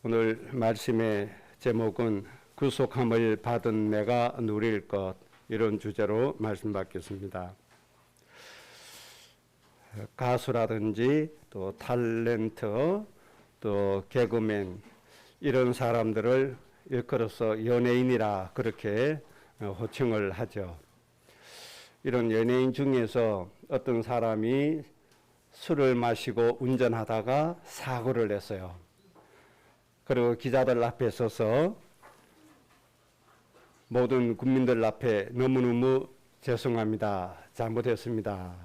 오늘 말씀의 제목은 구속함을 받은 내가 누릴 것, 이런 주제로 말씀 받겠습니다. 가수라든지 또 탤런트, 또 개그맨, 이런 사람들을 일컬어서 연예인이라 그렇게 호칭을 하죠. 이런 연예인 중에서 어떤 사람이 술을 마시고 운전하다가 사고를 냈어요. 그리고 기자들 앞에 서서 모든 국민들 앞에 너무너무 죄송합니다. 잘못했습니다.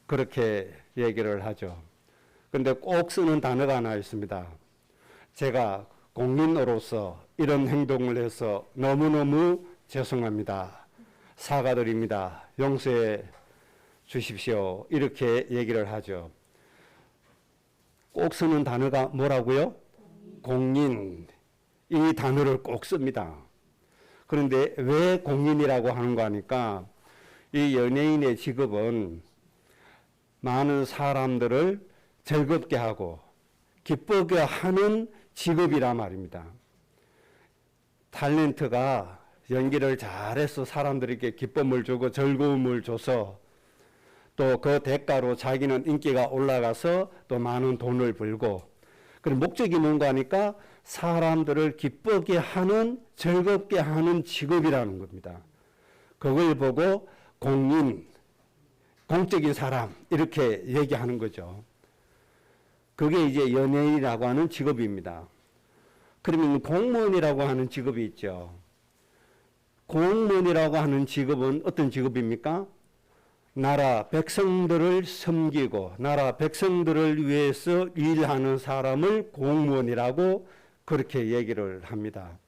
그렇게 얘기를 하죠. 그런데 꼭 쓰는 단어가 하나 있습니다. 제가 공인으로서 이런 행동을 해서 너무너무 죄송합니다. 사과드립니다. 용서해 주십시오. 이렇게 얘기를 하죠. 꼭 쓰는 단어가 뭐라고요? 공인. 이 단어를 꼭 씁니다. 그런데 왜 공인이라고 하는 거 하니까 이 연예인의 직업은 많은 사람들을 즐겁게 하고 기쁘게 하는 직업이란 말입니다. 탤런트가 연기를 잘해서 사람들에게 기쁨을 주고 즐거움을 줘서 또 그 대가로 자기는 인기가 올라가서 또 많은 돈을 벌고, 그리고 목적이 뭔가 하니까 사람들을 기쁘게 하는, 즐겁게 하는 직업이라는 겁니다. 그걸 보고 공인, 공적인 사람, 이렇게 얘기하는 거죠. 그게 이제 연예인이라고 하는 직업입니다. 그러면 공무원이라고 하는 직업이 있죠. 공무원이라고 하는 직업은 어떤 직업입니까? 나라 백성들을 섬기고 나라 백성들을 위해서 일하는 사람을 공무원이라고 그렇게 얘기를 합니다.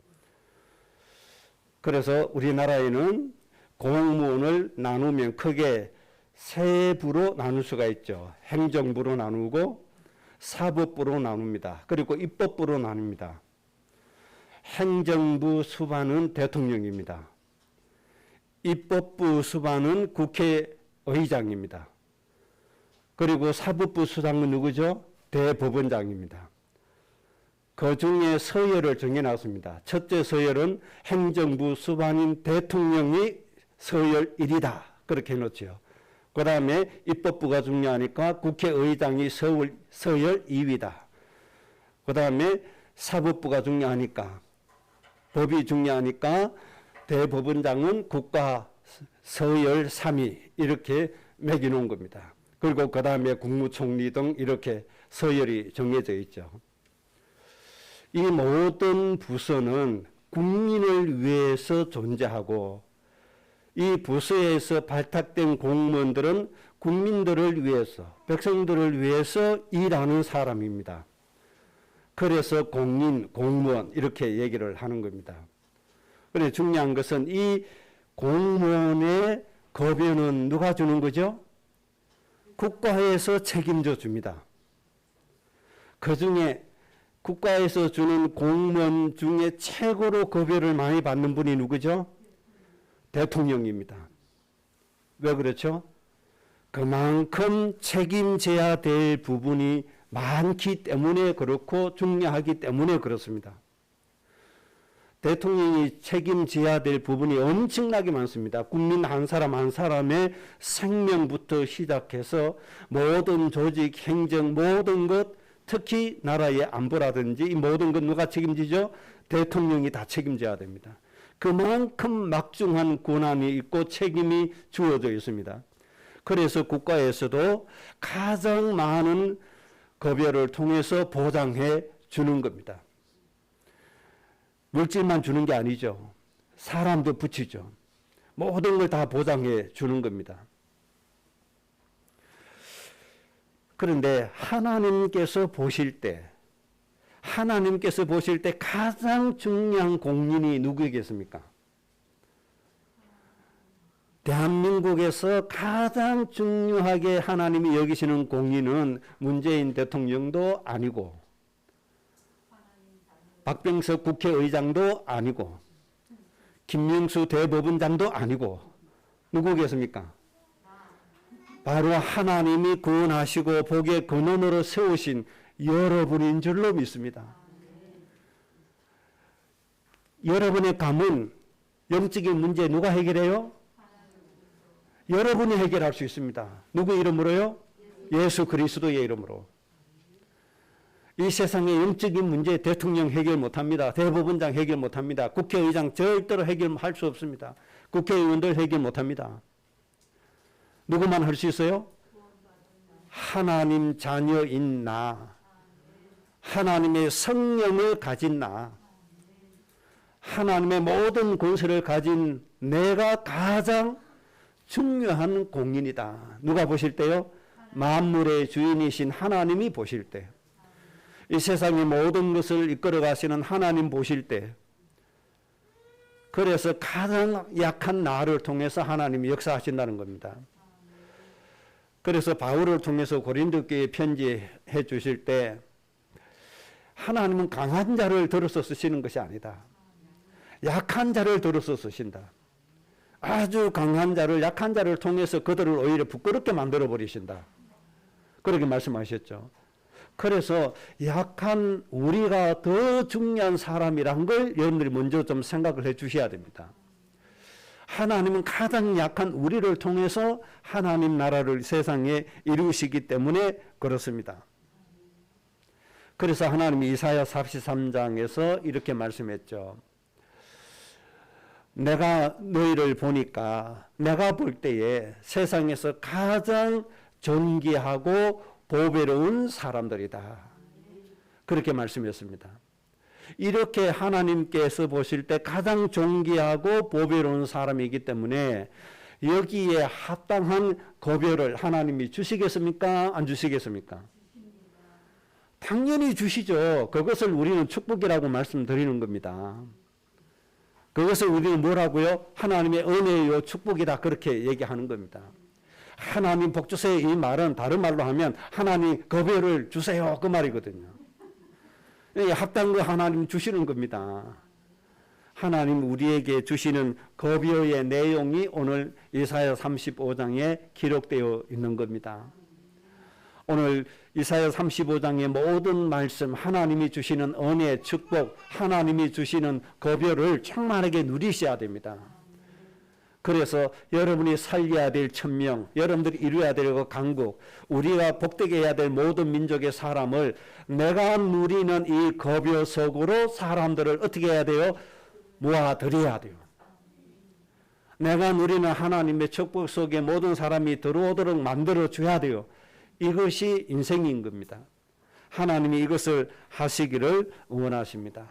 그래서 우리나라에는 공무원을 나누면 크게 세 부로 나눌 수가 있죠. 행정부로 나누고 사법부로 나눕니다. 그리고 입법부로 나눕니다. 행정부 수반은 대통령입니다. 입법부 수반은 국회의장입니다. 그리고 사법부 수장은 누구죠? 대법원장입니다. 그 중에 서열을 정해놨습니다. 첫째 서열은 행정부 수반인 대통령이 서열 1이다. 그렇게 해놓죠. 그 다음에 입법부가 중요하니까 국회의장이 서열 2위다. 그 다음에 사법부가 중요하니까, 법이 중요하니까 대법원장은 국가 서열 3위, 이렇게 매겨놓은 겁니다. 그리고 그 다음에 국무총리 등 이렇게 서열이 정해져 있죠. 이 모든 부서는 국민을 위해서 존재하고, 이 부서에서 발탁된 공무원들은 국민들을 위해서, 백성들을 위해서 일하는 사람입니다. 그래서 공인, 공무원, 이렇게 얘기를 하는 겁니다. 그런데 중요한 것은 이 공무원의 급여는 누가 주는 거죠? 국가에서 책임져 줍니다. 그 중에 국가에서 주는 공무원 중에 최고로 급여를 많이 받는 분이 누구죠? 대통령입니다. 왜 그렇죠? 그만큼 책임져야 될 부분이 많기 때문에 그렇고 중요하기 때문에 그렇습니다. 대통령이 책임져야 될 부분이 엄청나게 많습니다. 국민 한 사람 한 사람의 생명부터 시작해서 모든 조직, 행정, 모든 것, 특히 나라의 안보라든지 이 모든 것 누가 책임지죠? 대통령이 다 책임져야 됩니다. 그만큼 막중한 권한이 있고 책임이 주어져 있습니다. 그래서 국가에서도 가장 많은 급여를 통해서 보장해 주는 겁니다. 물질만 주는 게 아니죠. 사람도 붙이죠. 모든 걸 다 보장해 주는 겁니다. 그런데 하나님께서 보실 때 가장 중요한 공인이 누구겠습니까? 대한민국에서 가장 중요하게 하나님이 여기시는 공인은 문재인 대통령도 아니고 박병석 국회의장도 아니고 김명수 대법원장도 아니고 누구겠습니까? 바로 하나님이 구원하시고 복의 근원으로 세우신 여러분인 줄로 믿습니다. 여러분의 가문, 영적인 문제 누가 해결해요? 여러분이 해결할 수 있습니다. 누구 이름으로요? 예수 그리스도의 이름으로. 이 세상의 영적인 문제 대통령 해결 못합니다. 대법원장 해결 못합니다. 국회의장 절대로 해결할 수 없습니다. 국회의원들 해결 못합니다. 누구만 할 수 있어요? 하나님 자녀인 나, 하나님의 성령을 가진 나, 하나님의 모든 권세를 가진 내가 가장 중요한 공인이다. 누가 보실 때요? 만물의 주인이신 하나님이 보실 때, 이 세상의 모든 것을 이끌어 가시는 하나님 보실 때, 그래서 가장 약한 나를 통해서 하나님이 역사하신다는 겁니다. 그래서 바울을 통해서 고린도교회에 편지해 주실 때 하나님은 강한 자를 들어서 쓰시는 것이 아니다. 약한 자를 들어서 쓰신다. 아주 강한 자를, 약한 자를 통해서 그들을 오히려 부끄럽게 만들어 버리신다. 그렇게 말씀하셨죠. 그래서 약한 우리가 더 중요한 사람이란 걸 여러분들이 먼저 좀 생각을 해 주셔야 됩니다. 하나님은 가장 약한 우리를 통해서 하나님 나라를 세상에 이루시기 때문에 그렇습니다. 그래서 하나님이 이사야 43장에서 이렇게 말씀했죠. 내가 너희를 보니까 내가 볼 때에 세상에서 가장 존귀하고 보배로운 사람들이다. 그렇게 말씀했습니다. 이렇게 하나님께서 보실 때 가장 존귀하고 보배로운 사람이기 때문에 여기에 합당한 고별을 하나님이 주시겠습니까? 안 주시겠습니까? 당연히 주시죠. 그것을 우리는 축복이라고 말씀드리는 겁니다. 그것을 우리는 뭐라고요? 하나님의 은혜요 축복이다. 그렇게 얘기하는 겁니다. 하나님 복 주세요. 이 말은 다른 말로 하면 하나님 고별을 주세요. 그 말이거든요. 합당한 하나님 주시는 겁니다. 하나님 우리에게 주시는 고별의 내용이 오늘 이사야 35장에 기록되어 있는 겁니다. 오늘 이사야 35장의 모든 말씀, 하나님이 주시는 은혜, 축복, 하나님이 주시는 고별을 충만하게 누리셔야 됩니다. 그래서 여러분이 살려야 될 천명, 여러분들이 이루어야 될 그 강국, 우리가 복되게 해야 될 모든 민족의 사람을 내가 누리는 이 고별 속으로 사람들을 어떻게 해야 돼요? 모아들여야 돼요. 내가 누리는 하나님의 축복 속에 모든 사람이 들어오도록 만들어줘야 돼요. 이것이 인생인 겁니다. 하나님이 이것을 하시기를 원하십니다.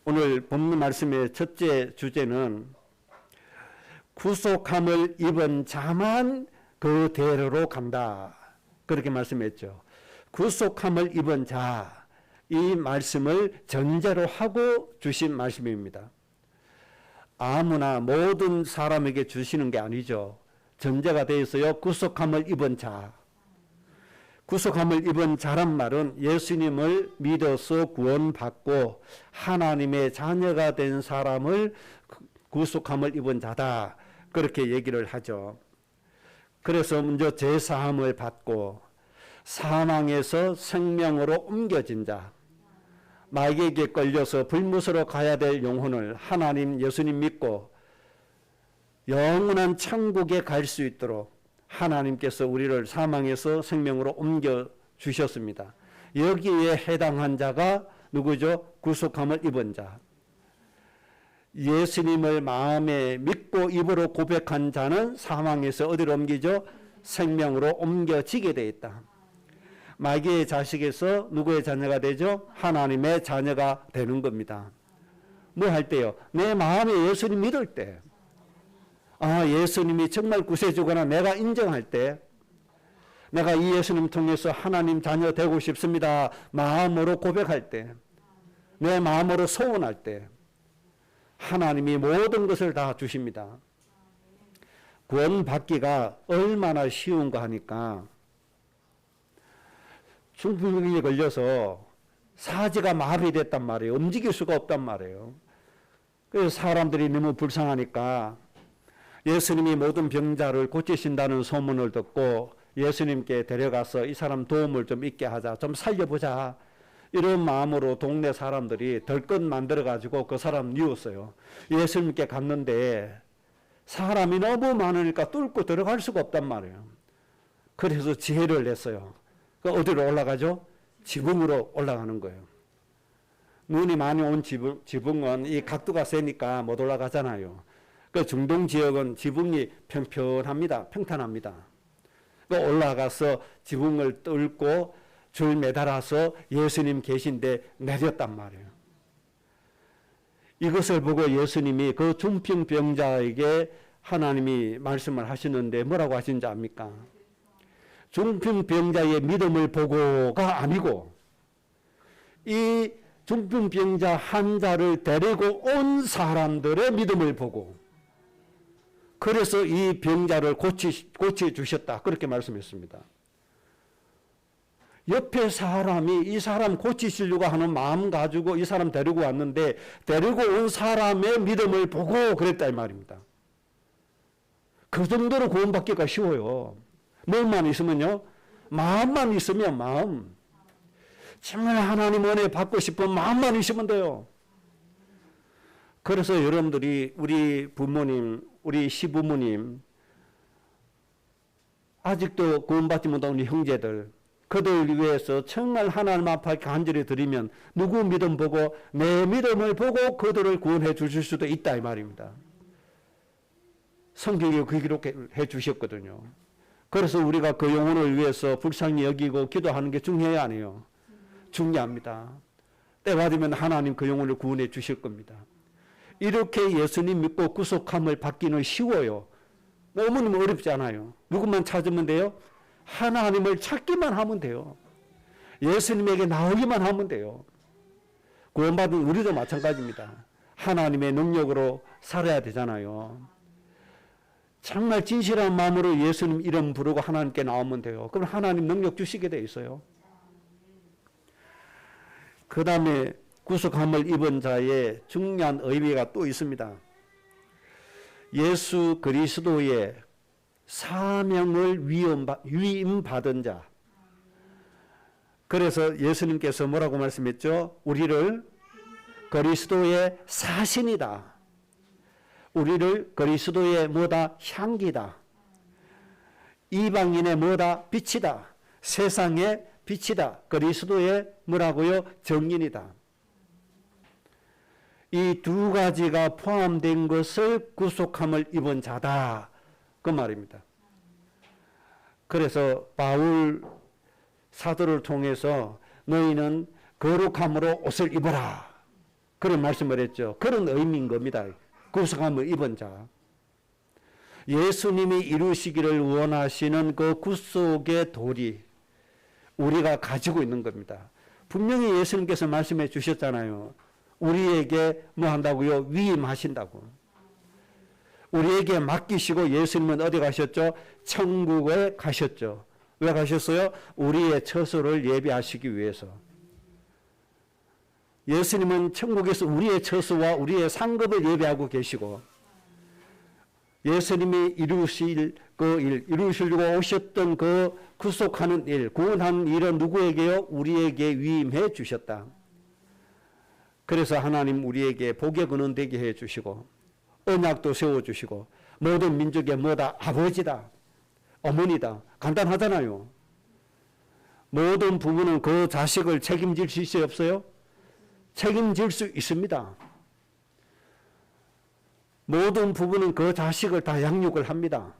오늘 본문 말씀의 첫째 주제는 구속함을 입은 자만 그 대로로 간다. 그렇게 말씀했죠. 구속함을 입은 자, 이 말씀을 전제로 하고 주신 말씀입니다. 아무나 모든 사람에게 주시는 게 아니죠. 전제가 되어 있어요. 구속함을 입은 자. 구속함을 입은 자란 말은 예수님을 믿어서 구원받고 하나님의 자녀가 된 사람을 구속함을 입은 자다. 그렇게 얘기를 하죠. 그래서 먼저 제사함을 받고 사망에서 생명으로 옮겨진 자, 마귀에게 걸려서 불못으로 가야 될 영혼을 하나님 예수님 믿고 영원한 천국에 갈 수 있도록 하나님께서 우리를 사망에서 생명으로 옮겨 주셨습니다. 여기에 해당한 자가 누구죠? 구속함을 입은 자. 예수님을 마음에 믿고 입으로 고백한 자는 사망에서 어디로 옮기죠? 생명으로 옮겨지게 되어 있다. 마귀의 자식에서 누구의 자녀가 되죠? 하나님의 자녀가 되는 겁니다. 뭐 할 때요? 내 마음에 예수님 믿을 때, 예수님이 정말 구세주거나 내가 인정할 때, 내가 이 예수님 통해서 하나님 자녀 되고 싶습니다. 마음으로 고백할 때, 내 마음으로 소원할 때, 하나님이 모든 것을 다 주십니다. 구원받기가 얼마나 쉬운가 하니까 중풍병에 걸려서 사지가 마비됐단 말이에요. 움직일 수가 없단 말이에요. 그래서 사람들이 너무 불쌍하니까 예수님이 모든 병자를 고치신다는 소문을 듣고 예수님께 데려가서 이 사람 도움을 좀 있게 하자. 좀 살려보자. 이런 마음으로 동네 사람들이 덜것 만들어가지고 그 사람 뉘웠어요. 예수님께 갔는데 사람이 너무 많으니까 뚫고 들어갈 수가 없단 말이에요. 그래서 지혜를 냈어요. 어디로 올라가죠? 지붕으로 올라가는 거예요. 눈이 많이 온 지붕은 이 각도가 세니까 못 올라가잖아요. 그 중동 지역은 지붕이 평탄합니다. 올라가서 지붕을 뚫고 줄 매달아서 예수님 계신데 내렸단 말이에요. 이것을 보고 예수님이 그 중풍병자에게 하나님이 말씀을 하시는데 뭐라고 하시는지 압니까? 중풍병자의 믿음을 보고가 아니고 이 중풍병자 환자를 데리고 온 사람들의 믿음을 보고 그래서 이 병자를 고쳐주셨다. 그렇게 말씀했습니다. 옆에 사람이 이 사람 고치시려고 하는 마음 가지고 이 사람 데리고 왔는데 데리고 온 사람의 믿음을 보고 그랬다 이 말입니다. 그 정도로 구원받기가 쉬워요. 뭐만 있으면요? 마음만 있으면 마음. 정말 하나님 은혜 받고 싶은 마음만 있으면 돼요. 그래서 여러분들이 우리 부모님, 우리 시부모님 아직도 구원받지 못한 우리 형제들 그들 위해서 정말 하나님 앞에 간절히 드리면 누구 믿음 보고 내 믿음을 보고 그들을 구원해 주실 수도 있다 이 말입니다. 성경에 그 기록해 주셨거든요. 그래서 우리가 그 영혼을 위해서 불쌍히 여기고 기도하는 게 중요해요, 아니에요? 중요합니다. 때 받으면 하나님 그 영혼을 구원해 주실 겁니다. 이렇게 예수님 믿고 구속함을 받기는 쉬워요. 너무너무 어렵지 않아요. 누구만 찾으면 돼요? 하나님을 찾기만 하면 돼요. 예수님에게 나오기만 하면 돼요. 구원받은 우리도 마찬가지입니다. 하나님의 능력으로 살아야 되잖아요. 정말 진실한 마음으로 예수님 이름 부르고 하나님께 나오면 돼요. 그럼 하나님 능력 주시게 돼 있어요. 그 다음에 구속함을 입은 자의 중요한 의미가 또 있습니다. 예수 그리스도의 사명을 위임받은 자. 그래서 예수님께서 뭐라고 말씀했죠? 우리를 그리스도의 사신이다. 우리를 그리스도의 뭐다? 향기다. 이방인의 뭐다? 빛이다. 세상의 빛이다. 그리스도의 뭐라고요? 정인이다. 이 두 가지가 포함된 것을 구속함을 입은 자다. 그 말입니다. 그래서 바울 사도를 통해서 너희는 거룩함으로 옷을 입어라. 그런 말씀을 했죠. 그런 의미인 겁니다. 구속함을 입은 자. 예수님이 이루시기를 원하시는 그 구속의 도리 우리가 가지고 있는 겁니다. 분명히 예수님께서 말씀해 주셨잖아요. 우리에게 뭐 한다고요? 위임하신다고. 우리에게 맡기시고 예수님은 어디 가셨죠? 천국에 가셨죠. 왜 가셨어요? 우리의 처소를 예비하시기 위해서. 예수님은 천국에서 우리의 처소와 우리의 상급을 예비하고 계시고 예수님이 이루실 그 일, 이루시려고 오셨던 그 구속하는 일, 구원하는 일은 누구에게요? 우리에게 위임해 주셨다. 그래서 하나님 우리에게 복의 근원 되게 해 주시고 언약도 세워주시고 모든 민족의 뭐다? 아버지다. 어머니다. 간단하잖아요. 모든 부부는 그 자식을 책임질 수 있어요? 없어요? 책임질 수 있습니다. 모든 부부는 그 자식을 다 양육을 합니다.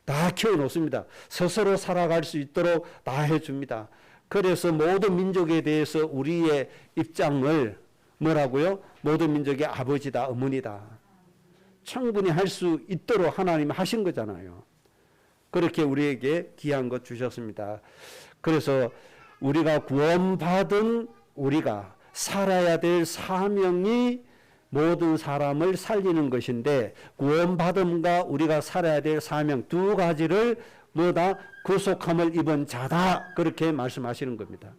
다 키워놓습니다. 스스로 살아갈 수 있도록 다 해줍니다. 그래서 모든 민족에 대해서 우리의 입장을 뭐라고요? 모든 민족의 아버지다, 어머니다. 충분히 할 수 있도록 하나님이 하신 거잖아요. 그렇게 우리에게 귀한 것 주셨습니다. 그래서 우리가 구원받은 우리가 살아야 될 사명이 모든 사람을 살리는 것인데 구원받음과 우리가 살아야 될 사명 두 가지를 뭐다? 구속함을 입은 자다. 그렇게 말씀하시는 겁니다.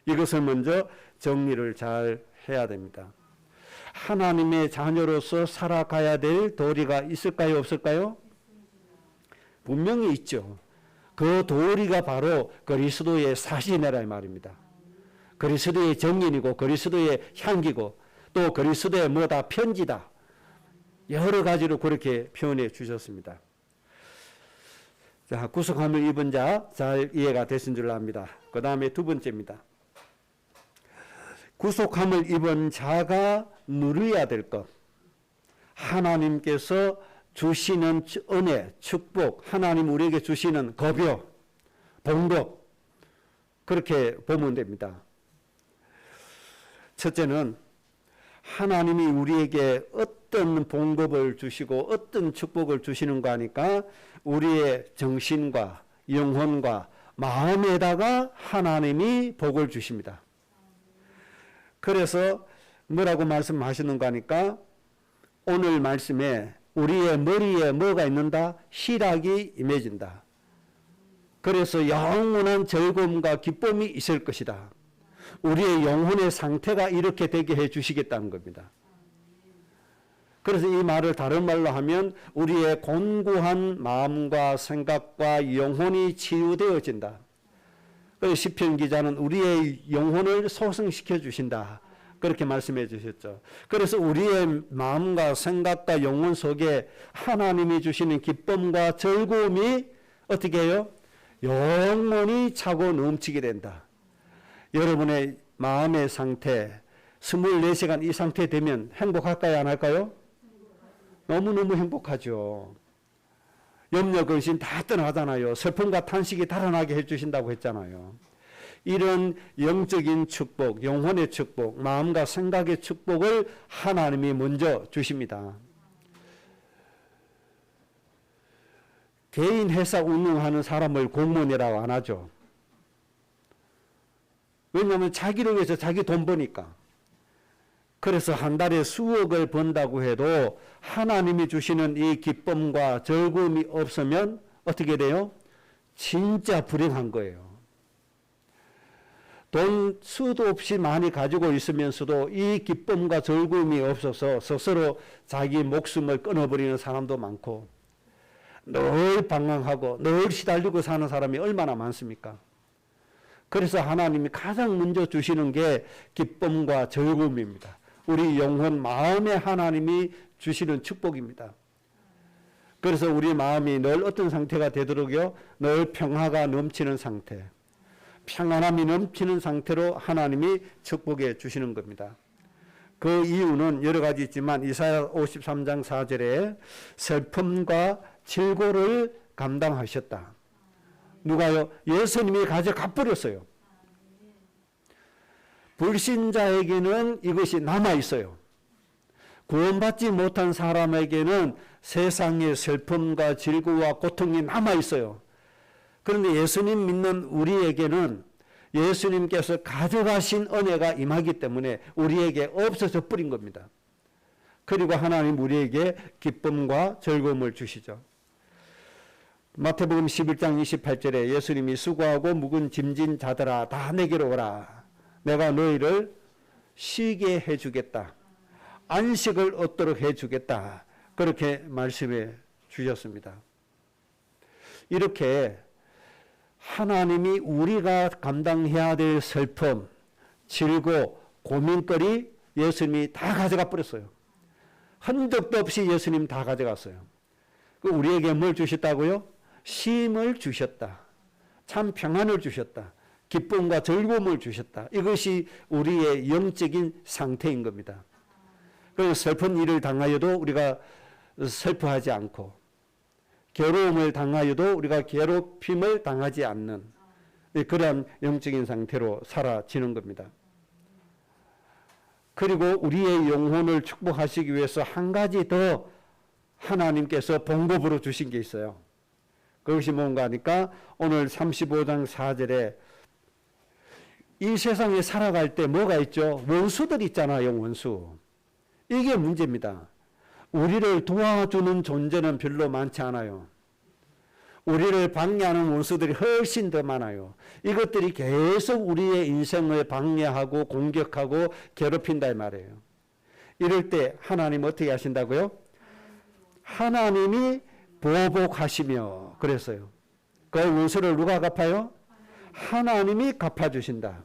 이것을 먼저 정리를 잘 해야 됩니다. 하나님의 자녀로서 살아가야 될 도리가 있을까요? 없을까요? 분명히 있죠. 그 도리가 바로 그리스도의 사신이라 이 말입니다. 그리스도의 정인이고 그리스도의 향기고 또 그리스도의 뭐다 편지다. 여러 가지로 그렇게 표현해 주셨습니다. 자, 구속함을 입은 자 잘 이해가 되신 줄 압니다. 그 다음에 두 번째입니다. 구속함을 입은 자가 누려야 될 것. 하나님께서 주시는 은혜, 축복, 하나님 우리에게 주시는 급여, 봉급, 그렇게 보면 됩니다. 첫째는 하나님이 우리에게 어떤 봉급을 주시고 어떤 축복을 주시는가 하니까 우리의 정신과 영혼과 마음에다가 하나님이 복을 주십니다. 그래서 뭐라고 말씀하시는가 하니까 오늘 말씀에 우리의 머리에 뭐가 있는다? 희락이 임해진다. 그래서 영원한 즐거움과 기쁨이 있을 것이다. 우리의 영혼의 상태가 이렇게 되게 해 주시겠다는 겁니다. 그래서 이 말을 다른 말로 하면 우리의 곤고한 마음과 생각과 영혼이 치유되어진다. 그래서 시편 기자는 우리의 영혼을 소생시켜 주신다. 그렇게 말씀해 주셨죠. 그래서 우리의 마음과 생각과 영혼 속에 하나님이 주시는 기쁨과 즐거움이 어떻게 해요? 영원히 차고 넘치게 된다. 여러분의 마음의 상태 24시간 이 상태 되면 행복할까요? 안 할까요? 너무너무 행복하죠. 염려 근심 다 떠나잖아요. 슬픔과 탄식이 달아나게 해주신다고 했잖아요. 이런 영적인 축복, 영혼의 축복, 마음과 생각의 축복을 하나님이 먼저 주십니다. 개인 회사 운영하는 사람을 공무원이라고 안 하죠. 왜냐하면 자기를 위해서 자기 돈 버니까. 그래서 한 달에 수억을 번다고 해도 하나님이 주시는 이 기쁨과 즐거움이 없으면 어떻게 돼요? 진짜 불행한 거예요. 돈 수도 없이 많이 가지고 있으면서도 이 기쁨과 즐거움이 없어서 스스로 자기 목숨을 끊어버리는 사람도 많고 늘 방황하고 늘 시달리고 사는 사람이 얼마나 많습니까? 그래서 하나님이 가장 먼저 주시는 게 기쁨과 즐거움입니다. 우리 영혼 마음에 하나님이 주시는 축복입니다. 그래서 우리 마음이 늘 어떤 상태가 되도록요? 늘 평화가 넘치는 상태, 평안함이 넘치는 상태로 하나님이 축복해 주시는 겁니다. 그 이유는 여러 가지 있지만 이사야 53장 4절에 슬픔과 질고를 감당하셨다. 누가요? 예수님이 가져가 버렸어요. 불신자에게는 이것이 남아있어요. 구원받지 못한 사람에게는 세상의 슬픔과 질고와 고통이 남아있어요. 그런데 예수님 믿는 우리에게는 예수님께서 가져가신 은혜가 임하기 때문에 우리에게 없어져 버린 겁니다. 그리고 하나님 우리에게 기쁨과 즐거움을 주시죠. 마태복음 11장 28절에 예수님이 수고하고 묵은 짐진 자들아 다 내게로 오라. 내가 너희를 쉬게 해주겠다. 안식을 얻도록 해주겠다. 그렇게 말씀해 주셨습니다. 이렇게 하나님이 우리가 감당해야 될 슬픔, 질고, 고민거리 예수님이 다 가져가 버렸어요. 흔적도 없이 예수님 다 가져갔어요. 우리에게 뭘 주셨다고요? 쉼을 주셨다. 참 평안을 주셨다. 기쁨과 즐거움을 주셨다. 이것이 우리의 영적인 상태인 겁니다. 그래서 슬픈 일을 당하여도 우리가 슬퍼하지 않고 괴로움을 당하여도 우리가 괴롭힘을 당하지 않는 그런 영적인 상태로 살아지는 겁니다. 그리고 우리의 영혼을 축복하시기 위해서 한 가지 더 하나님께서 봉급으로 주신 게 있어요. 그것이 뭔가 하니까 오늘 35장 4절에 이 세상에 살아갈 때 뭐가 있죠? 원수들 있잖아요. 원수. 이게 문제입니다. 우리를 도와주는 존재는 별로 많지 않아요. 우리를 방해하는 원수들이 훨씬 더 많아요. 이것들이 계속 우리의 인생을 방해하고 공격하고 괴롭힌다 이 말이에요. 이럴 때 하나님 어떻게 하신다고요? 하나님이 보복하시며 그랬어요. 그 원수를 누가 갚아요? 하나님이 갚아주신다.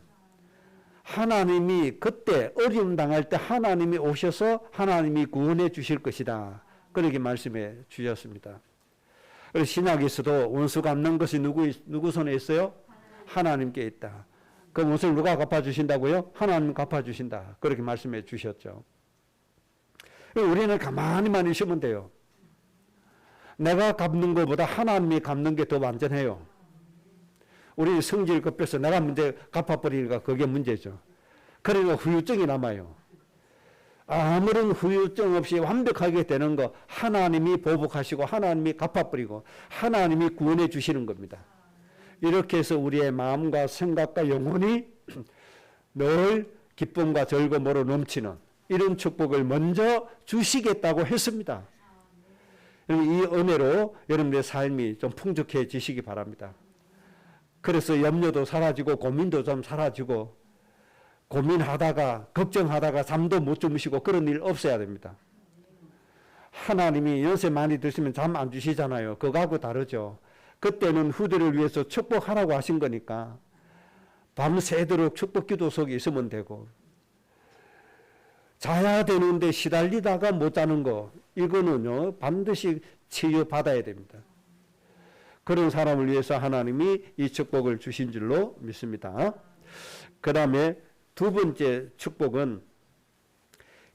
하나님이 그때 어려움 당할 때 하나님이 오셔서 하나님이 구원해 주실 것이다. 그렇게 말씀해 주셨습니다. 그래서 신약에서도 원수 갚는 것이 누구 손에 있어요? 하나님께 있다. 그 원수를 누가 갚아주신다고요? 하나님 갚아주신다. 그렇게 말씀해 주셨죠. 우리는 가만히만 있으면 돼요. 내가 갚는 것보다 하나님이 갚는 게 더 완전해요. 우리는 성질 급해서 내가 문제 갚아버리니까 그게 문제죠. 그러니까 후유증이 남아요. 아무런 후유증 없이 완벽하게 되는 거 하나님이 보복하시고 하나님이 갚아버리고 하나님이 구원해 주시는 겁니다. 이렇게 해서 우리의 마음과 생각과 영혼이 늘 기쁨과 즐거움으로 넘치는 이런 축복을 먼저 주시겠다고 했습니다. 이 은혜로 여러분들의 삶이 좀 풍족해지시기 바랍니다. 그래서 염려도 사라지고 고민도 좀 사라지고 고민하다가 걱정하다가 잠도 못 주무시고 그런 일 없어야 됩니다. 하나님이 연세 많이 드시면 잠 안 주시잖아요. 그거하고 다르죠. 그때는 후대를 위해서 축복하라고 하신 거니까 밤새도록 축복기도 속에 있으면 되고 자야 되는데 시달리다가 못 자는 거 이거는요 반드시 치유받아야 됩니다. 그런 사람을 위해서 하나님이 이 축복을 주신 줄로 믿습니다. 그 다음에 두 번째 축복은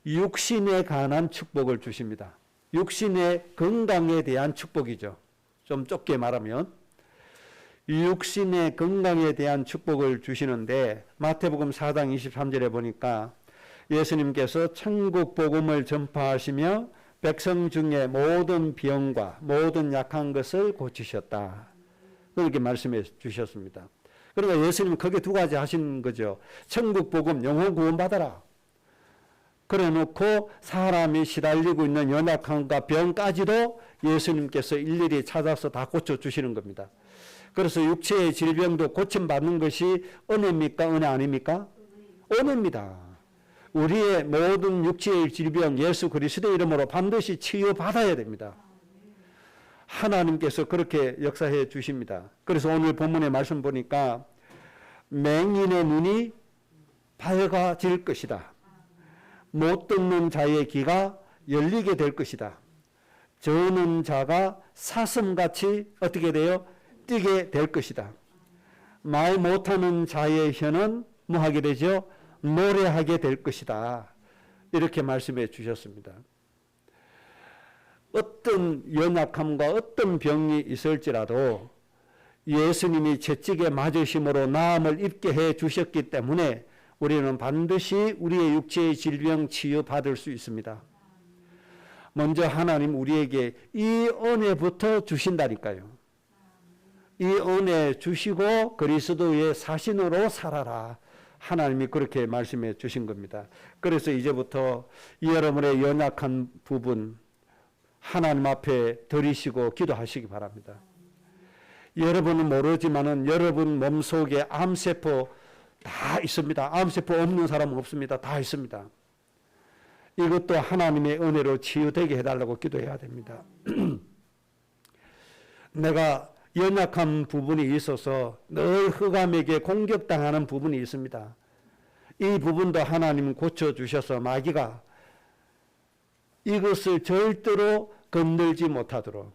육신에 관한 축복을 주십니다. 육신의 건강에 대한 축복이죠. 좀 좁게 말하면 육신의 건강에 대한 축복을 주시는데 마태복음 4장 23절에 보니까 예수님께서 천국 복음을 전파하시며 백성 중에 모든 병과 모든 약한 것을 고치셨다. 그렇게 말씀해 주셨습니다. 그러니까 예수님은 크게 두 가지 하신 거죠. 천국 복음, 영혼 구원 받아라. 그래 놓고 사람이 시달리고 있는 연약함과 병까지도 예수님께서 일일이 찾아서 다 고쳐주시는 겁니다. 그래서 육체의 질병도 고침받는 것이 은혜입니까? 은혜 아닙니까? 은혜입니다. 우리의 모든 육체의 질병 예수 그리스도의 이름으로 반드시 치유받아야 됩니다. 하나님께서 그렇게 역사해 주십니다. 그래서 오늘 본문의 말씀 보니까 맹인의 눈이 밝아질 것이다. 못 듣는 자의 귀가 열리게 될 것이다. 저는 자가 사슴같이 어떻게 돼요? 뛰게 될 것이다. 말 못하는 자의 혀는 뭐 하게 되죠? 노래하게 될 것이다. 이렇게 말씀해 주셨습니다. 어떤 연약함과 어떤 병이 있을지라도 예수님이 채찍에 맞으심으로 나음을 입게 해 주셨기 때문에 우리는 반드시 우리의 육체의 질병 치유받을 수 있습니다. 먼저 하나님 우리에게 이 은혜부터 주신다니까요. 이 은혜 주시고 그리스도의 사신으로 살아라. 하나님이 그렇게 말씀해 주신 겁니다. 그래서 이제부터 여러분의 연약한 부분 하나님 앞에 드리시고 기도하시기 바랍니다. 여러분은 모르지만은 여러분 몸속에 암세포 다 있습니다. 암세포 없는 사람은 없습니다. 다 있습니다. 이것도 하나님의 은혜로 치유되게 해달라고 기도해야 됩니다. 내가 연약한 부분이 있어서 늘 흑암에게 공격당하는 부분이 있습니다. 이 부분도 하나님은 고쳐주셔서 마귀가 이것을 절대로 건들지 못하도록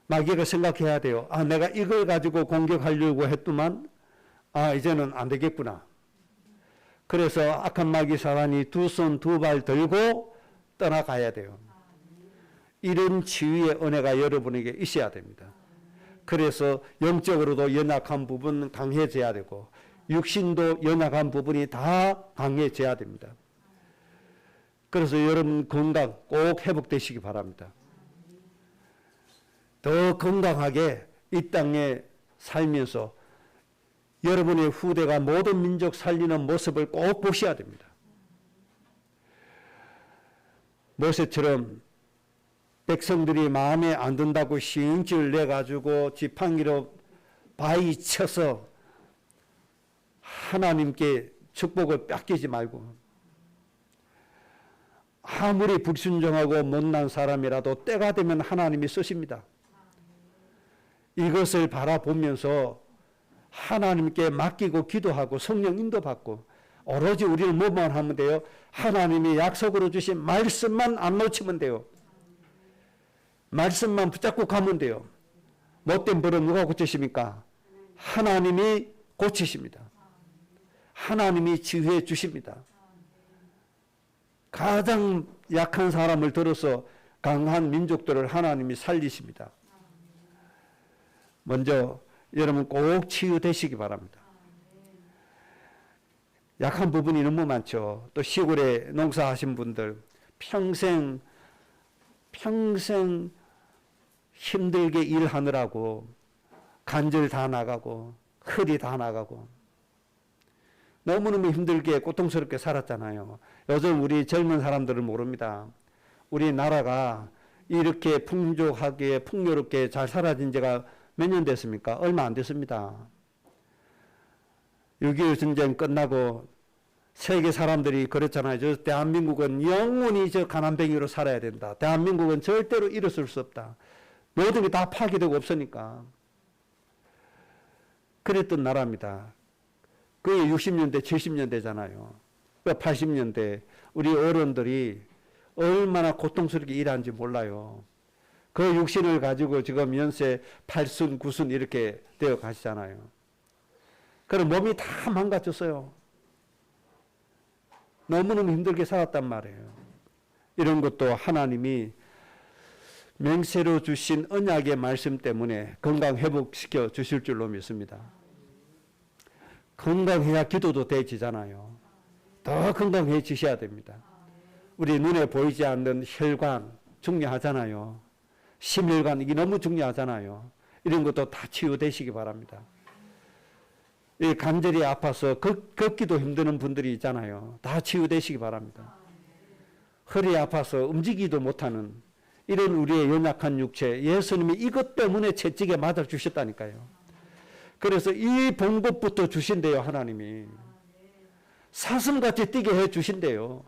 마귀가 생각해야 돼요. 아, 내가 이걸 가지고 공격하려고 했더만 이제는 안 되겠구나. 그래서 악한 마귀 사단이 두 손 두 발 들고 떠나가야 돼요. 이런 치유의 은혜가 여러분에게 있어야 됩니다. 그래서 영적으로도 연약한 부분 강해져야 되고 육신도 연약한 부분이 다 강해져야 됩니다. 그래서 여러분 건강 꼭 회복되시기 바랍니다. 더 건강하게 이 땅에 살면서 여러분의 후대가 모든 민족 살리는 모습을 꼭 보셔야 됩니다. 모세처럼 백성들이 마음에 안 든다고 시행지를 내가지고 지팡이로 바위 쳐서 하나님께 축복을 뺏기지 말고 아무리 불순종하고 못난 사람이라도 때가 되면 하나님이 쓰십니다. 이것을 바라보면서 하나님께 맡기고 기도하고 성령 인도받고 오로지 우리는 뭐만 하면 돼요? 하나님이 약속으로 주신 말씀만 안 놓치면 돼요. 말씀만 붙잡고 가면 돼요. 못된 버릇 누가 고치십니까? 하나님이 고치십니다. 하나님이 치유해 주십니다. 가장 약한 사람을 들어서 강한 민족들을 하나님이 살리십니다. 먼저 여러분 꼭 치유되시기 바랍니다. 약한 부분이 너무 많죠. 또 시골에 농사하신 분들 평생 힘들게 일하느라고 관절 다 나가고 허리 다 나가고 너무너무 힘들게 고통스럽게 살았잖아요. 요즘 우리 젊은 사람들은 모릅니다. 우리나라가 이렇게 풍족하게 풍요롭게 잘 살아진 지가 몇 년 됐습니까? 얼마 안 됐습니다. 6.25 전쟁 끝나고 세계 사람들이 그랬잖아요. 저 대한민국은 영원히 저 가난뱅이로 살아야 된다. 대한민국은 절대로 일어설 수 없다. 모든 게 다 파괴되고 없으니까. 그랬던 나라입니다. 그게 60년대, 70년대잖아요. 80년대 우리 어른들이 얼마나 고통스럽게 일하는지 몰라요. 그 육신을 가지고 지금 연세 8순, 9순 이렇게 되어 가시잖아요. 그럼 몸이 다 망가졌어요. 너무너무 힘들게 살았단 말이에요. 이런 것도 하나님이 맹세로 주신 언약의 말씀 때문에 건강 회복시켜 주실 줄로 믿습니다. 건강해야 기도도 되지잖아요. 더 건강해지셔야 됩니다. 우리 눈에 보이지 않는 혈관 중요하잖아요. 심혈관 이게 너무 중요하잖아요. 이런 것도 다 치유되시기 바랍니다. 이 관절이 아파서 걷기도 힘드는 분들이 있잖아요. 다 치유되시기 바랍니다. 허리 아파서 움직이지도 못하는 이런 우리의 연약한 육체 예수님이 이것 때문에 채찍에 맞아 주셨다니까요. 그래서 이 봉급부터 주신대요. 하나님이 사슴같이 뛰게 해 주신대요.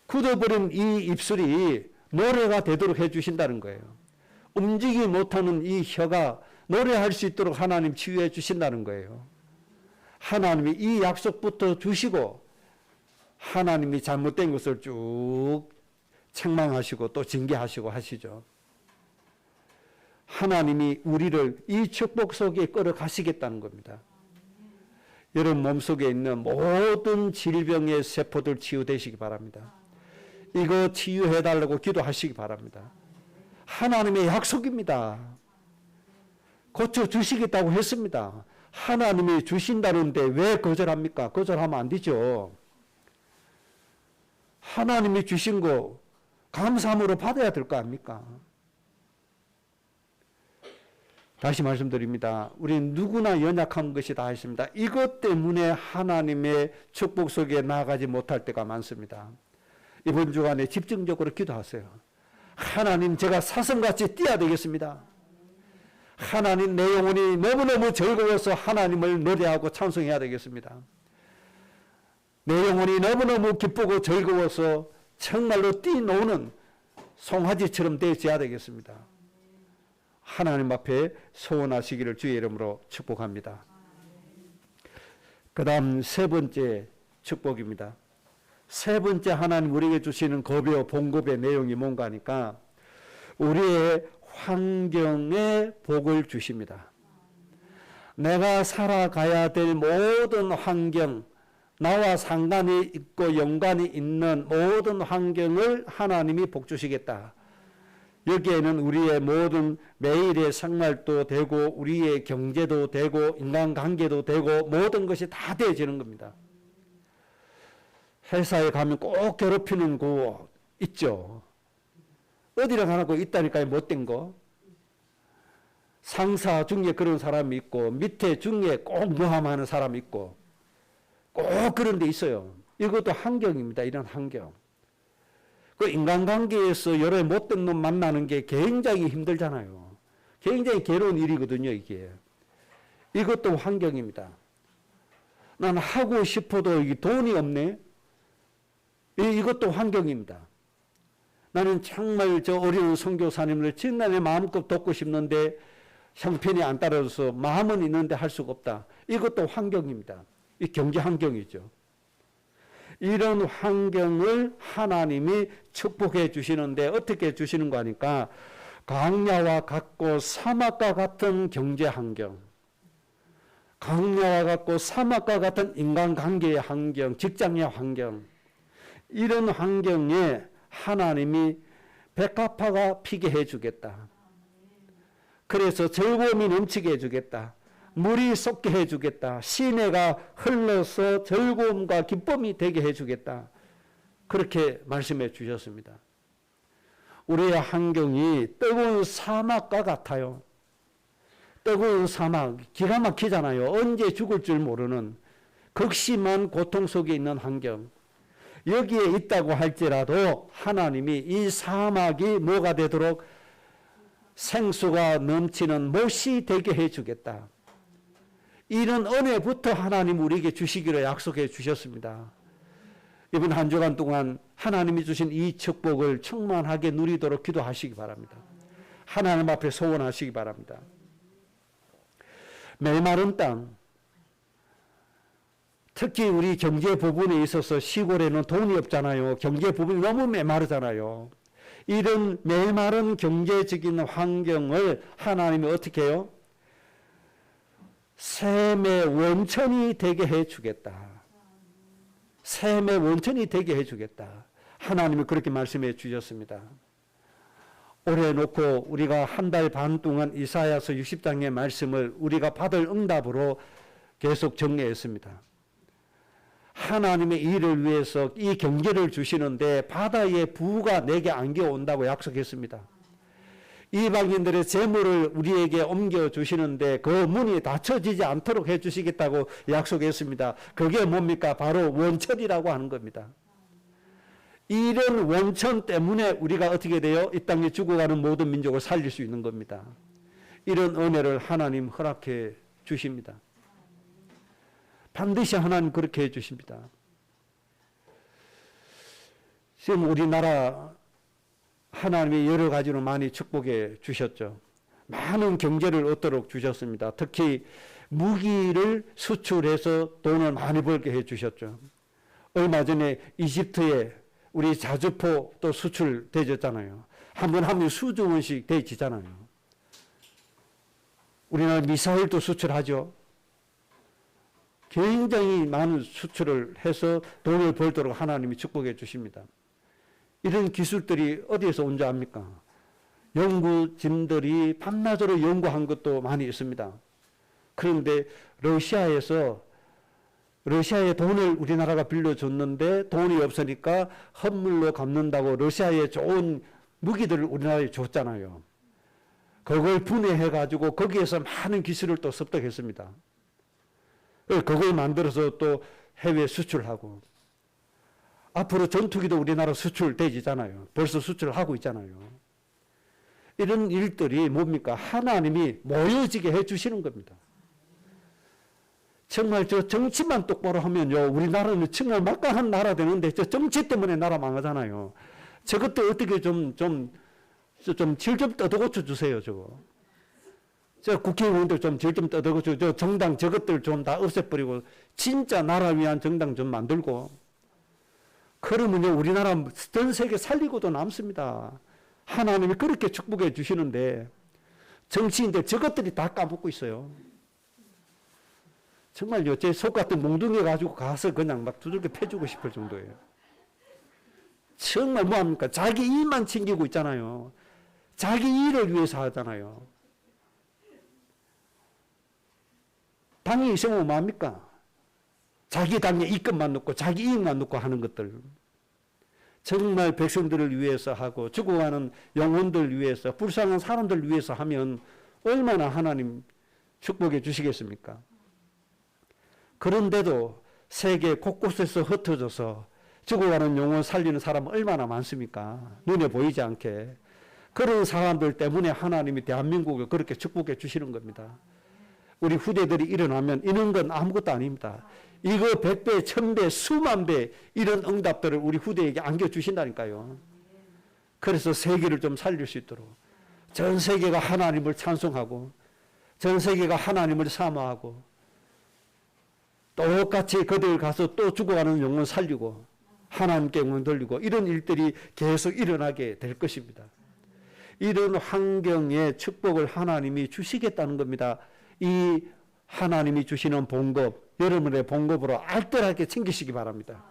굳어버린 이 입술이 노래가 되도록 해 주신다는 거예요. 움직이지 못하는 이 혀가 노래할 수 있도록 하나님 치유해 주신다는 거예요. 하나님이 이 약속부터 주시고 하나님이 잘못된 것을 쭉 책망하시고 또 징계하시고 하시죠. 하나님이 우리를 이 축복 속에 끌어가시겠다는 겁니다. 여러분 몸속에 있는 모든 질병의 세포들 치유되시기 바랍니다. 이거 치유해달라고 기도하시기 바랍니다. 하나님의 약속입니다. 고쳐주시겠다고 했습니다. 하나님이 주신다는데 왜 거절합니까? 거절하면 안 되죠. 하나님이 주신 거 감사함으로 받아야 될 거 아닙니까? 다시 말씀드립니다. 우리는 누구나 연약한 것이 다 있습니다. 이것 때문에 하나님의 축복 속에 나아가지 못할 때가 많습니다. 이번 주간에 집중적으로 기도하세요. 하나님 제가 사슴같이 뛰어야 되겠습니다. 하나님 내 영혼이 너무너무 즐거워서 하나님을 노래하고 찬송해야 되겠습니다. 내 영혼이 너무너무 기쁘고 즐거워서 정말로 뛰노는 송아지처럼 되어야 되겠습니다. 하나님 앞에 소원하시기를 주의 이름으로 축복합니다. 그 다음 세 번째 축복입니다. 세 번째 하나님 우리에게 주시는 겁이요 봉급의 내용이 뭔가 하니까 우리의 환경에 복을 주십니다. 내가 살아가야 될 모든 환경, 나와 상관이 있고 연관이 있는 모든 환경을 하나님이 복 주시겠다. 여기에는 우리의 모든 매일의 생활도 되고 우리의 경제도 되고 인간관계도 되고 모든 것이 다 되어지는 겁니다. 회사에 가면 꼭 괴롭히는 거 있죠. 어디를 가라고 있다니까요. 못된 거. 상사 중에 그런 사람이 있고 밑에 중에 꼭 모함하는 사람이 있고 꼭 그런 데 있어요. 이것도 환경입니다. 이런 환경. 그 인간관계에서 여러 못된 놈 만나는 게 굉장히 힘들잖아요. 굉장히 괴로운 일이거든요. 이게. 이것도 환경입니다. 난 하고 싶어도 돈이 없네. 이것도 환경입니다. 나는 정말 저 어려운 선교사님을 진단에 마음껏 돕고 싶는데 형편이 안 따라줘서 마음은 있는데 할 수가 없다. 이것도 환경입니다. 이 경제 환경이죠. 이런 환경을 하나님이 축복해 주시는데 어떻게 주시는 거 하니까 광야와 같고 사막과 같은 경제 환경, 광야와 같고 사막과 같은 인간관계의 환경, 직장의 환경, 이런 환경에 하나님이 백합화가 피게 해주겠다. 그래서 즐거움이 넘치게 해주겠다. 물이 쏟게 해주겠다. 시내가 흘러서 즐거움과 기쁨이 되게 해주겠다. 그렇게 말씀해 주셨습니다. 우리의 환경이 뜨거운 사막과 같아요. 뜨거운 사막, 기가 막히잖아요. 언제 죽을 줄 모르는 극심한 고통 속에 있는 환경. 여기에 있다고 할지라도 하나님이 이 사막이 뭐가 되도록 생수가 넘치는 못이 되게 해주겠다. 이런 은혜부터 하나님 우리에게 주시기로 약속해 주셨습니다. 이번 한 주간 동안 하나님이 주신 이 축복을 충만하게 누리도록 기도하시기 바랍니다. 하나님 앞에 소원하시기 바랍니다. 메마른 땅, 특히 우리 경제 부분에 있어서 시골에는 돈이 없잖아요. 경제 부분이 너무 메마르잖아요. 이런 메마른 경제적인 환경을 하나님이 어떻게 해요? 샘의 원천이 되게 해주겠다. 샘의 원천이 되게 해주겠다. 하나님이 그렇게 말씀해 주셨습니다. 올해 놓고 우리가 한 달 반 동안 이사야서 60장의 말씀을 우리가 받을 응답으로 계속 정리했습니다. 하나님의 일을 위해서 이 경제를 주시는데 바다의 부가 내게 안겨온다고 약속했습니다. 이방인들의 재물을 우리에게 옮겨주시는데 그 문이 닫혀지지 않도록 해주시겠다고 약속했습니다. 그게 뭡니까? 바로 원천이라고 하는 겁니다. 이런 원천 때문에 우리가 어떻게 돼요? 이 땅에 죽어가는 모든 민족을 살릴 수 있는 겁니다. 이런 은혜를 하나님 허락해 주십니다. 반드시 하나님 그렇게 해 주십니다. 지금 우리나라 하나님이 여러 가지로 많이 축복해 주셨죠. 많은 경제를 얻도록 주셨습니다. 특히 무기를 수출해서 돈을 많이 벌게 해 주셨죠. 얼마 전에 이집트에 우리 자주포 또 수출되었잖아요. 한 번 하면 수조 원씩 되지잖아요. 우리나라 미사일도 수출하죠. 굉장히 많은 수출을 해서 돈을 벌도록 하나님이 축복해 주십니다. 이런 기술들이 어디에서 온 줄 압니까? 연구진들이 밤낮으로 연구한 것도 많이 있습니다. 그런데 러시아에 돈을 우리나라가 빌려줬는데 돈이 없으니까 헌물로 갚는다고 러시아에 좋은 무기들을 우리나라에 줬잖아요. 그걸 분해해가지고 거기에서 많은 기술을 또 습득했습니다. 그걸 만들어서 또 해외 수출하고 앞으로 전투기도 우리나라 수출되지잖아요. 벌써 수출하고 있잖아요. 이런 일들이 뭡니까? 하나님이 모여지게 해주시는 겁니다. 정말 저 정치만 똑바로 하면요, 우리나라는 정말 막강한 나라 되는데 저 정치 때문에 나라 망하잖아요. 저것도 어떻게 질 좀 뜯어고쳐 주세요, 저거. 저 국회의원들 좀 질 좀 뜯어고쳐, 저 정당 저것들 좀 다 없애버리고 진짜 나라 위한 정당 좀 만들고 그러면요, 우리나라 전 세계 살리고도 남습니다. 하나님이 그렇게 축복해 주시는데 정치인들 저것들이 다 까먹고 있어요. 정말요, 제 속 같은 몽둥이 가지고 가서 그냥 막 두들겨 패주고 싶을 정도예요. 정말 뭐합니까? 자기 일만 챙기고 있잖아요. 자기 일을 위해서 하잖아요. 당이 있으면 뭐합니까? 자기 당에 이익만 놓고 자기 이익만 놓고 하는 것들. 정말 백성들을 위해서 하고 죽어가는 영혼들 위해서 불쌍한 사람들 위해서 하면 얼마나 하나님 축복해 주시겠습니까? 그런데도 세계 곳곳에서 흩어져서 죽어가는 영혼 살리는 사람은 얼마나 많습니까? 눈에 보이지 않게. 그런 사람들 때문에 하나님이 대한민국을 그렇게 축복해 주시는 겁니다. 우리 후대들이 일어나면 이런 건 아무것도 아닙니다. 이거 100배, 1000배, 수만 배 이런 응답들을 우리 후대에게 안겨주신다니까요. 그래서 세계를 좀 살릴 수 있도록 전 세계가 하나님을 찬송하고 전 세계가 하나님을 사모하고 똑같이 그들 가서 또 죽어가는 영혼 살리고 하나님께 영혼 돌리고 이런 일들이 계속 일어나게 될 것입니다. 이런 환경에 축복을 하나님이 주시겠다는 겁니다. 이 하나님이 주시는 봉급, 여러분의 봉급으로 알뜰하게 챙기시기 바랍니다.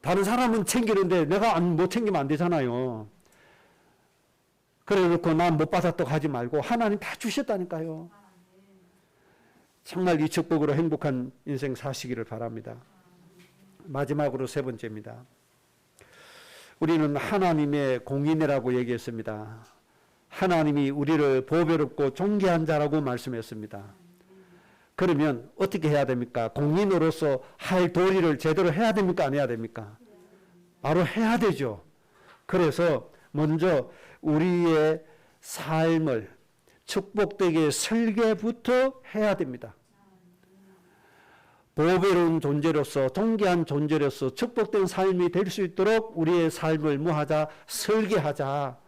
다른 사람은 챙기는데 내가 못 챙기면 안 되잖아요. 그래 놓고 난 못 받았다고 하지 말고 하나님 다 주셨다니까요. 정말 이 축복으로 행복한 인생 사시기를 바랍니다. 마지막으로 세 번째입니다. 우리는 하나님의 공인이라고 얘기했습니다. 하나님이 우리를 보배롭고 존귀한 자라고 말씀했습니다. 그러면 어떻게 해야 됩니까? 공인으로서 할 도리를 제대로 해야 됩니까? 안 해야 됩니까? 바로 해야 되죠. 그래서 먼저 우리의 삶을 축복되게 설계부터 해야 됩니다. 보배로운 존재로서 존귀한 존재로서 축복된 삶이 될 수 있도록 우리의 삶을 뭐하자? 설계하자.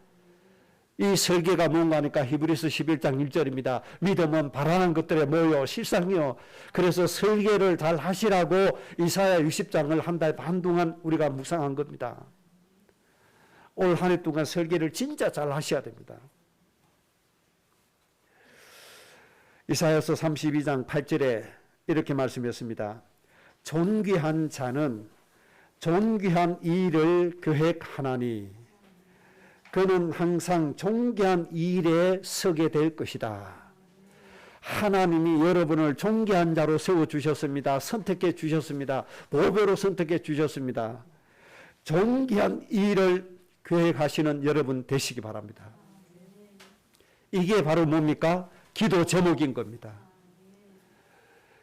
이 설계가 뭔가 하니까 히브리서 11장 1절입니다. 믿음은 바라는 것들에 모여 실상이요. 그래서 설계를 잘 하시라고 이사야 60장을 한 달 반 동안 우리가 묵상한 겁니다. 올 한 해 동안 설계를 진짜 잘 하셔야 됩니다. 이사야서 32장 8절에 이렇게 말씀했습니다. 존귀한 자는 존귀한 일을 계획하나니 그는 항상 존귀한 일에 서게 될 것이다. 하나님이 여러분을 존귀한 자로 세워주셨습니다. 선택해 주셨습니다. 보배로 선택해 주셨습니다. 존귀한 일을 계획하시는 여러분 되시기 바랍니다. 이게 바로 뭡니까? 기도 제목인 겁니다.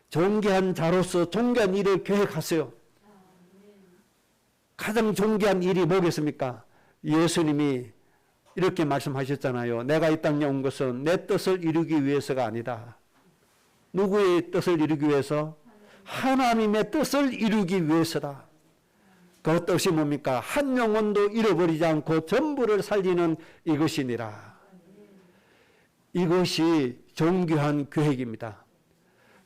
존귀한 자로서 존귀한 일을 계획하세요. 가장 존귀한 일이 뭐겠습니까? 예수님이 이렇게 말씀하셨잖아요. 내가 이 땅에 온 것은 내 뜻을 이루기 위해서가 아니다. 누구의 뜻을 이루기 위해서? 하나님의 뜻을 이루기 위해서다. 그 뜻이 뭡니까? 한 영혼도 잃어버리지 않고 전부를 살리는 이것이니라. 이것이 존귀한 계획입니다.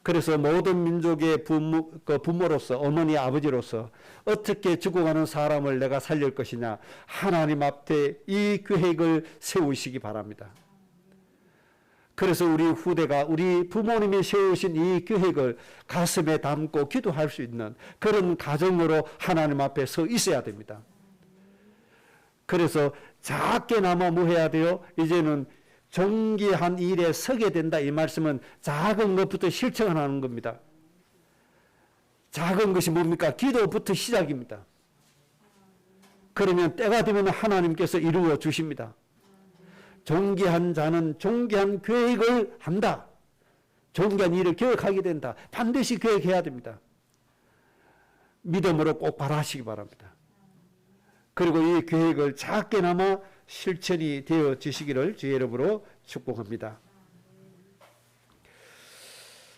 그래서 모든 민족의 부모로서 어머니 아버지로서 어떻게 죽어가는 사람을 내가 살릴 것이냐 하나님 앞에 이 계획을 세우시기 바랍니다. 그래서 우리 후대가 우리 부모님이 세우신 이 계획을 가슴에 담고 기도할 수 있는 그런 가정으로 하나님 앞에 서 있어야 됩니다. 그래서 작게나마 뭐 해야 돼요? 이제는 존귀한 일에 서게 된다. 이 말씀은 작은 것부터 실천하는 겁니다. 작은 것이 뭡니까? 기도부터 시작입니다. 그러면 때가 되면 하나님께서 이루어 주십니다. 존귀한 자는 존귀한 계획을 한다. 존귀한 일을 계획하게 된다. 반드시 계획해야 됩니다. 믿음으로 꼭 바라시기 바랍니다. 그리고 이 계획을 작게나마 실천이 되어지시기를 주의 이름으로 축복합니다.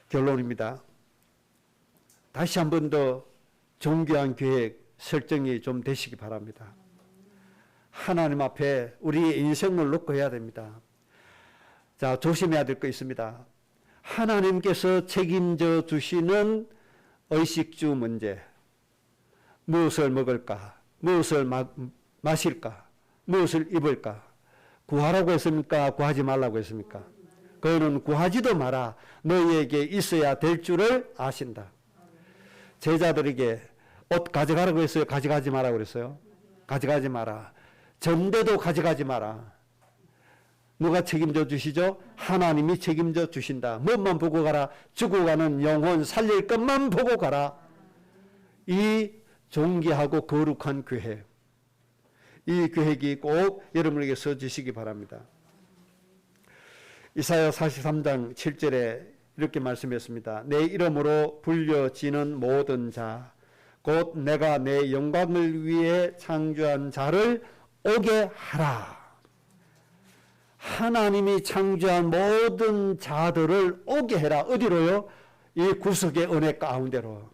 결론입니다. 다시 한 번 더 존귀한 계획 설정이 좀 되시기 바랍니다. 하나님 앞에 우리의 인생을 놓고 해야 됩니다. 자, 조심해야 될 거 있습니다. 하나님께서 책임져 주시는 의식주 문제, 무엇을 먹을까, 무엇을 마실까, 무엇을 입을까? 구하라고 했습니까? 구하지 말라고 했습니까? 그는 구하지도 마라. 너희에게 있어야 될 줄을 아신다. 제자들에게 옷 가져가라고 했어요? 가져가지 마라고 그랬어요? 가져가지 마라. 전대도 가져가지 마라. 누가 책임져 주시죠? 하나님이 책임져 주신다. 뭐만 보고 가라? 죽어가는 영혼 살릴 것만 보고 가라. 이 존귀하고 거룩한 계획. 이 계획이 꼭 여러분에게 써주시기 바랍니다. 이사야 43장 7절에 이렇게 말씀했습니다. 내 이름으로 불려지는 모든 자, 곧 내가 내 영광을 위해 창조한 자를 오게 하라. 하나님이 창조한 모든 자들을 오게 해라. 어디로요? 이 구속의 은혜 가운데로.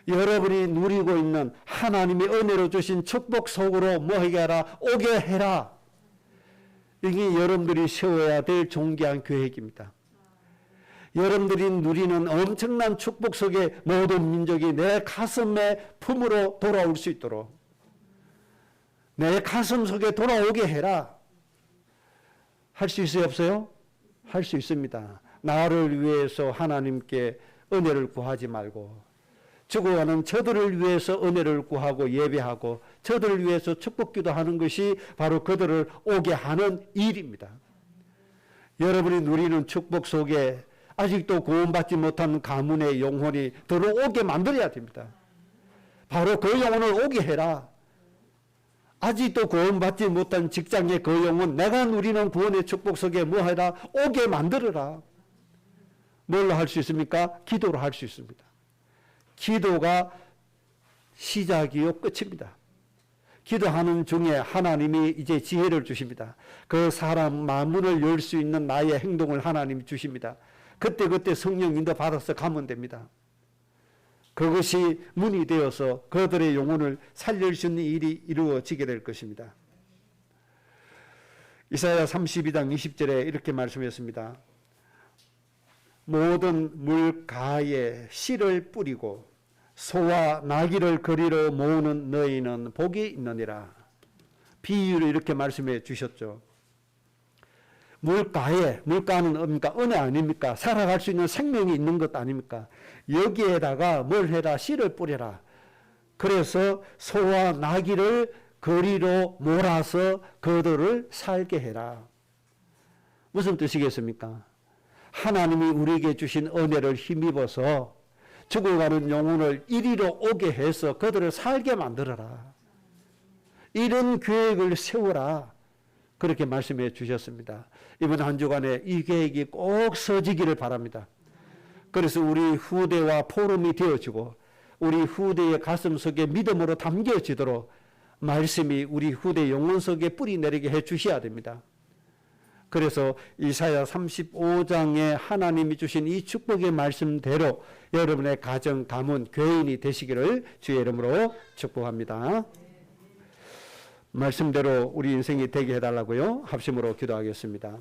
여러분이 누리고 있는 하나님의 은혜로 주신 축복 속으로 뭐하게 하라? 오게 해라. 이게 여러분들이 세워야 될 존귀한 계획입니다. 여러분들이 누리는 엄청난 축복 속에 모든 민족이 내 가슴의 품으로 돌아올 수 있도록 내 가슴 속에 돌아오게 해라. 할 수 있어요, 없어요? 할 수 있습니다. 나를 위해서 하나님께 은혜를 구하지 말고 죽어가는 저들을 위해서 은혜를 구하고 예배하고 저들을 위해서 축복기도 하는 것이 바로 그들을 오게 하는 일입니다. 여러분이 누리는 축복 속에 아직도 구원받지 못한 가문의 영혼이 들어오게 만들어야 됩니다. 바로 그 영혼을 오게 해라. 아직도 구원받지 못한 직장의 그 영혼, 내가 누리는 구원의 축복 속에 뭐하라? 오게 만들어라. 뭘로 할 수 있습니까? 기도로 할 수 있습니다. 기도가 시작이요 끝입니다. 기도하는 중에 하나님이 이제 지혜를 주십니다. 그 사람 마음문을 열 수 있는 나의 행동을 하나님이 주십니다. 그때 성령 인도 받아서 가면 됩니다. 그것이 문이 되어서 그들의 영혼을 살릴 수 있는 일이 이루어지게 될 것입니다. 이사야 32장 20절에 이렇게 말씀했습니다. 모든 물가에 씨를 뿌리고 소와 나귀를 거리로 모으는 너희는 복이 있느니라. 비유를 이렇게 말씀해 주셨죠. 물가는 뭡니까? 은혜 아닙니까? 살아갈 수 있는 생명이 있는 것 아닙니까? 여기에다가 뭘 해라? 씨를 뿌려라. 그래서 소와 나귀를 거리로 몰아서 그들을 살게 해라. 무슨 뜻이겠습니까? 하나님이 우리에게 주신 은혜를 힘입어서 죽어가는 영혼을 이리로 오게 해서 그들을 살게 만들어라. 이런 계획을 세워라. 그렇게 말씀해 주셨습니다. 이번 한 주간에 이 계획이 꼭 서지기를 바랍니다. 그래서 우리 후대와 포럼이 되어지고 우리 후대의 가슴 속에 믿음으로 담겨지도록 말씀이 우리 후대 영혼 속에 뿌리 내리게 해 주셔야 됩니다. 그래서 이사야 35장에 하나님이 주신 이 축복의 말씀대로 여러분의 가정, 가문, 교인이 되시기를 주의 이름으로 축복합니다. 말씀대로 우리 인생이 되게 해달라고요. 합심으로 기도하겠습니다.